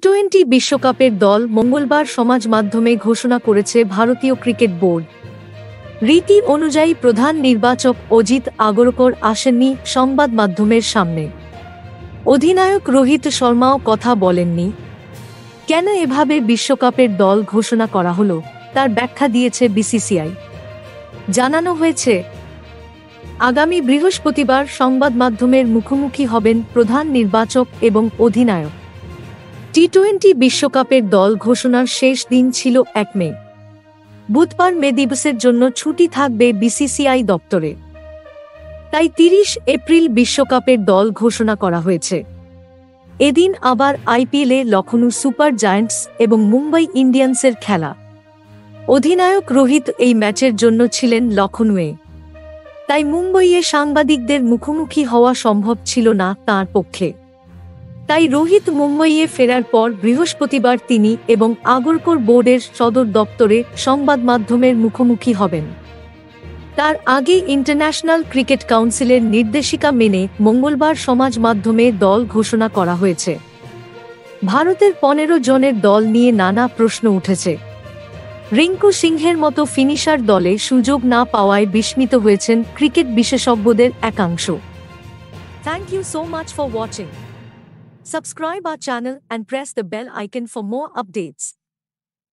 টি-20 বিশ্বকাপের দল মঙ্গলবার সমাজ মাধ্যমে ঘোষণা করেছে ভারতীয় ক্রিকেট বোর্ড। রীতি অনুযায়ী প্রধান নির্বাচক অজিত আগরকর আসেননি সংবাদ মাধ্যমের সামনে। অধিনায়ক রোহিত শর্মাও কথা বলেননি। কেন এভাবে বিশ্বকাপের দল ঘোষণা করা হলো তার ব্যাখ্যা দিয়েছে বিসিসিআই। জানানো হয়েছে, আগামী বৃহস্পতিবার সংবাদ মাধ্যমের মুখোমুখি হবেন প্রধান নির্বাচক এবং অধিনায়ক। টি-20 বিশ্বকাপের দল ঘোষণার শেষ দিন ছিল 1 মে। বুধবার মে দিবসের জন্য ছুটি থাকবে বিসিসিআই দপ্তরে। তাই 30 এপ্রিল বিশ্বকাপের দল ঘোষণা করা হয়েছে। এদিন আবার আইপিএলে লখনউ সুপার জায়ান্টস এবং মুম্বাই ইন্ডিয়ান্সের খেলা। অধিনায়ক রোহিত এই ম্যাচের জন্য ছিলেন লখনউয়ে। তাই মুম্বইয়ে সাংবাদিকদের মুখোমুখি হওয়া সম্ভব ছিল না তাঁর পক্ষে। তাই রোহিত মুম্বইয়ে ফেরার পর বৃহস্পতিবার তিনি এবং আগরকর বোর্ডের সদর দপ্তরে সংবাদ মাধ্যমের মুখোমুখি হবেন। তার আগে ইন্টারন্যাশনাল ক্রিকেট কাউন্সিলের নির্দেশিকা মেনে মঙ্গলবার সমাজ মাধ্যমে দল ঘোষণা করা হয়েছে। ভারতের 15 জনের দল নিয়ে নানা প্রশ্ন উঠেছে। রিঙ্কু সিংহের মতো ফিনিশার দলে সুযোগ না পাওয়ায় বিস্মিত হয়েছেন ক্রিকেট বিশেষজ্ঞদের একাংশ। Thank you so much for watching. Subscribe our channel and press the bell icon for more updates.